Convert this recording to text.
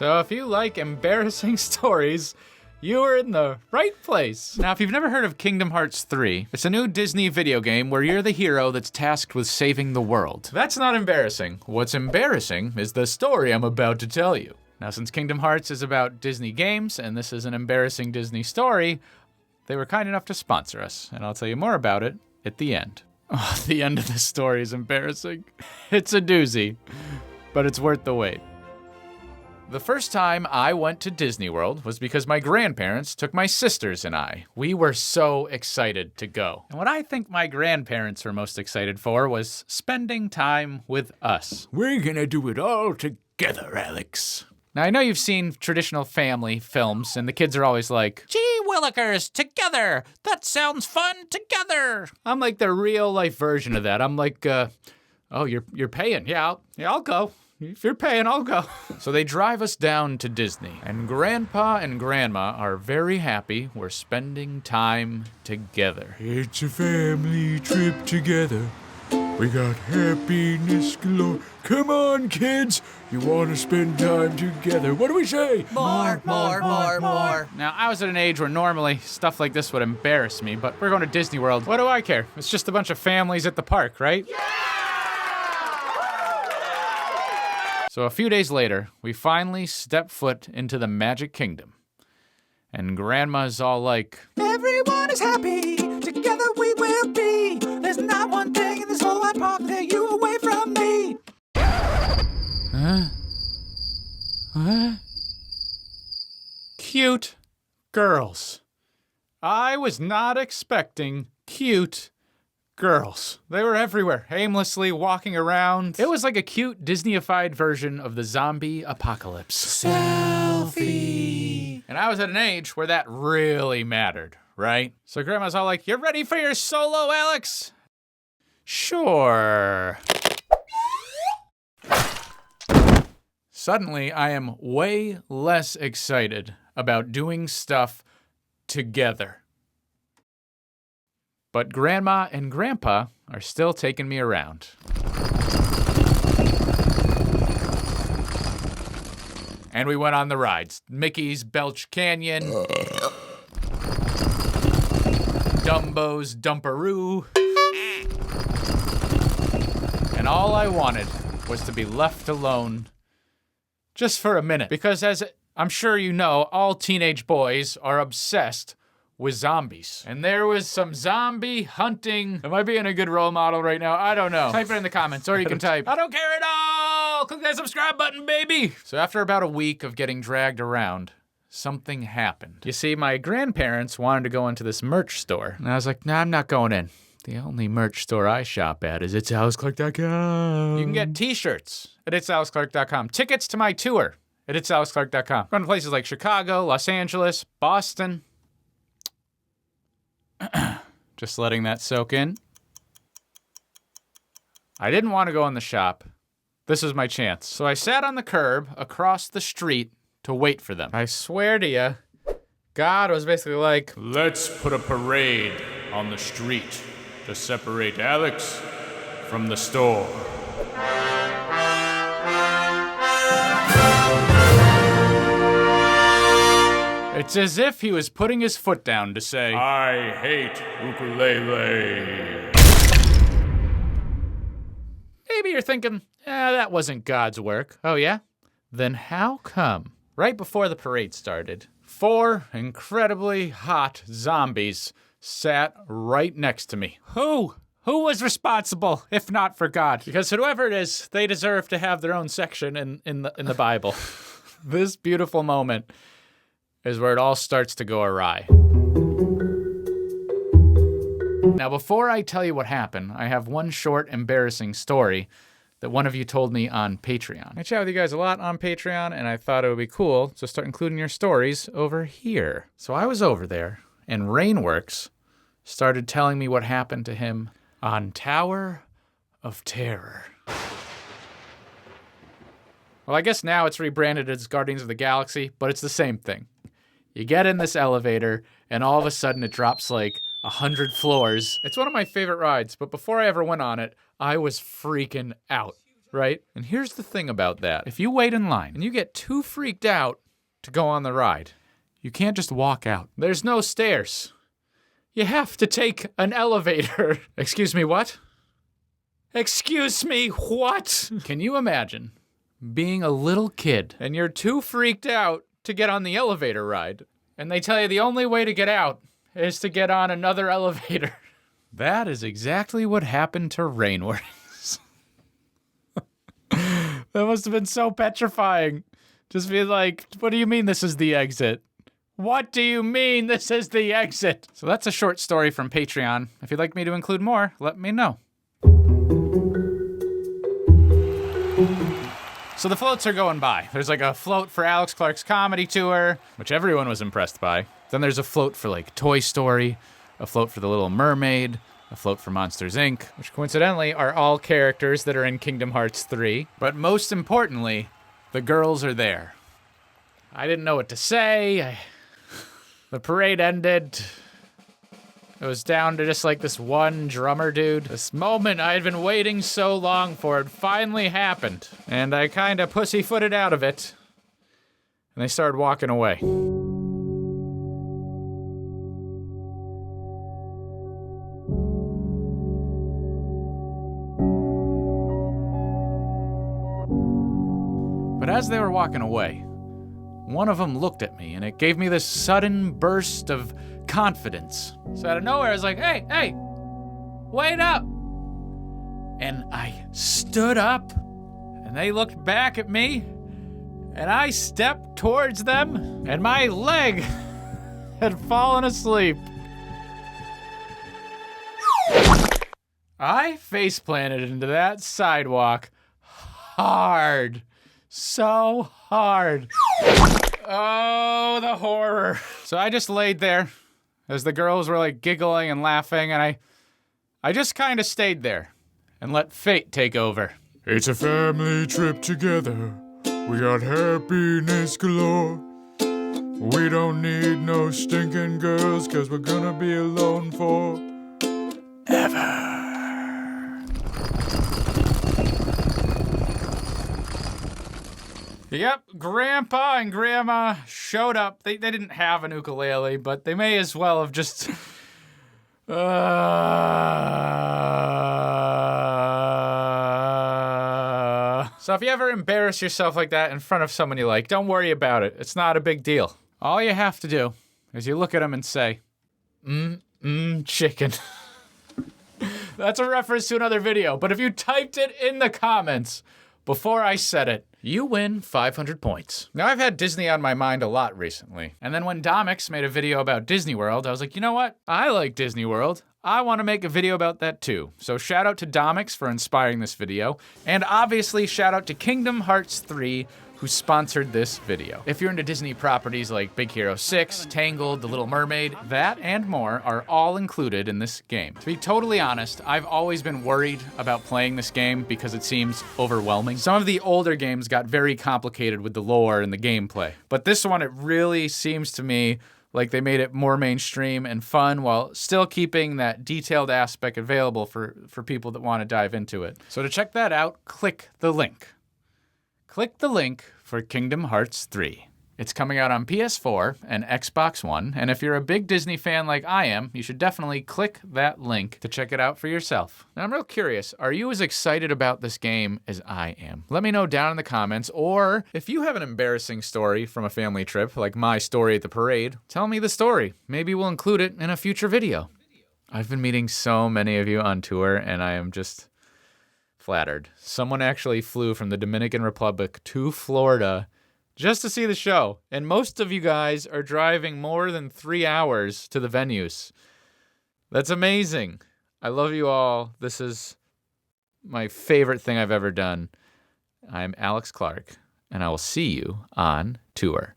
So if you like embarrassing stories, you are in the right place. Now, if you've never heard of Kingdom Hearts 3, it's a new Disney video game where you're the hero that's tasked with saving the world. That's not embarrassing. What's embarrassing is the story I'm about to tell you. Now, since Kingdom Hearts is about Disney games, and this is an embarrassing Disney story, they were kind enough to sponsor us, and I'll tell you more about it at the end. Oh, the end of this story is embarrassing. It's a doozy, but it's worth the wait. The first time I went to Disney World was because my grandparents took my sisters and I. We were so excited to go. And what I think my grandparents were most excited for was spending time with us. We're gonna do it all together, Alex. Now, I know you've seen traditional family films, and the kids are always like, "Gee willikers, together! That sounds fun, together!" I'm like the real-life version of that. I'm like, oh, you're paying. Yeah, I'll go. If you're paying, I'll go. So they drive us down to Disney, and Grandpa and Grandma are very happy we're spending time together. It's a family trip together. We got happiness galore. Come on, kids. You want to spend time together. What do we say? More. Now, I was at an age where normally stuff like this would embarrass me, but we're going to Disney World. What do I care? It's just a bunch of families at the park, right? Yeah! So a few days later, we finally step foot into the Magic Kingdom. And Grandma's all like, Everyone is happy, together we will be. There's not one thing in this whole wide park that you away from me. Huh? Cute girls. I was not expecting cute girls. They were everywhere, aimlessly walking around. It was like a cute Disney-ified version of the zombie apocalypse. Selfie. And I was at an age where that really mattered, right? So Grandma's all like, "You ready for your solo, Alex?" Sure. Suddenly, I am way less excited about doing stuff together. But Grandma and Grandpa are still taking me around. And we went on the rides. Mickey's Belch Canyon, Dumbo's Dumperoo. And all I wanted was to be left alone just for a minute. Because as I'm sure you know, all teenage boys are obsessed with zombies. And there was some zombie hunting. Am I being a good role model right now? I don't know. Type it in the comments, or you can type, "I don't care at all! Click that subscribe button, baby!" So after about a week of getting dragged around, something happened. You see, my grandparents wanted to go into this merch store. And I was like, nah, I'm not going in. The only merch store I shop at is itsAlexClark.com. You can get t-shirts at itsAlexClark.com. Tickets to my tour at itsAlexClark.com. Going to places like Chicago, Los Angeles, Boston. Just letting that soak in. I didn't want to go in the shop. This was my chance. So I sat on the curb across the street to wait for them. I swear to you, God was basically like, "Let's put a parade on the street to separate Alex from the store." It's as if he was putting his foot down to say, "I hate ukulele." Maybe you're thinking, that wasn't God's work. Oh yeah? Then how come? Right before the parade started, 4 incredibly hot zombies sat right next to me. Who was responsible, if not for God? Because whoever it is, they deserve to have their own section in the Bible. This beautiful moment is where it all starts to go awry. Now, before I tell you what happened, I have one short, embarrassing story that one of you told me on Patreon. I chat with you guys a lot on Patreon, and I thought it would be cool to start including your stories over here. So I was over there, and Rainworks started telling me what happened to him on Tower of Terror. Well, I guess now it's rebranded as Guardians of the Galaxy, but it's the same thing. You get in this elevator, and all of a sudden it drops like 100 floors. It's one of my favorite rides, but before I ever went on it, I was freaking out. right? And here's the thing about that. If you wait in line and you get too freaked out to go on the ride, you can't just walk out. There's no stairs. You have to take an elevator. Excuse me, what? Excuse me, what? Can you imagine being a little kid and you're too freaked out to get on the elevator ride, and they tell you the only way to get out is to get on another elevator? That is exactly what happened to Rainworks. That must have been so petrifying. Just be like, what do you mean this is the exit? What do you mean this is the exit? So that's a short story from Patreon. If you'd like me to include more, let me know. So the floats are going by. There's like a float for Alex Clark's comedy tour, which everyone was impressed by. Then there's a float for like Toy Story, a float for The Little Mermaid, a float for Monsters, Inc., which coincidentally are all characters that are in Kingdom Hearts 3. But most importantly, the girls are there. I didn't know what to say. The parade ended. It was down to just like this one drummer dude. This moment I had been waiting so long for, it finally happened. And I kind of pussyfooted out of it. And they started walking away. But as they were walking away, one of them looked at me, and it gave me this sudden burst of confidence. So out of nowhere, I was like, hey, wait up. And I stood up, and they looked back at me, and I stepped towards them, and my leg had fallen asleep. I face planted into that sidewalk hard. So hard. Oh, the horror. So I just laid there as the girls were like giggling and laughing, and I just kind of stayed there and let fate take over. It's a family trip together. We got happiness galore. We don't need no stinking girls, 'cause we're gonna be alone forever. Yep, Grandpa and Grandma showed up. They didn't have an ukulele, but they may as well have just... So if you ever embarrass yourself like that in front of someone you like, don't worry about it. It's not a big deal. All you have to do is you look at them and say, chicken. That's a reference to another video, but if you typed it in the comments before I said it, you win 500 points. Now, I've had Disney on my mind a lot recently. And then when Domix made a video about Disney World, I was like, you know what? I like Disney World. I want to make a video about that too. So shout out to Domix for inspiring this video. And obviously shout out to Kingdom Hearts 3, who sponsored this video. If you're into Disney properties like Big Hero 6, Tangled, The Little Mermaid, that and more are all included in this game. To be totally honest, I've always been worried about playing this game because it seems overwhelming. Some of the older games got very complicated with the lore and the gameplay, but this one, it really seems to me like they made it more mainstream and fun while still keeping that detailed aspect available for people that want to dive into it. So to check that out, click the link. Click the link for Kingdom Hearts 3. It's coming out on PS4 and Xbox One, and if you're a big Disney fan like I am, you should definitely click that link to check it out for yourself. Now, I'm real curious, are you as excited about this game as I am? Let me know down in the comments, or if you have an embarrassing story from a family trip, like my story at the parade, tell me the story. Maybe we'll include it in a future video. I've been meeting so many of you on tour, and I am just flattered. Someone actually flew from the Dominican Republic to Florida just to see the show. And most of you guys are driving more than 3 hours to the venues. That's amazing. I love you all. This is my favorite thing I've ever done. I'm Alex Clark, and I will see you on tour.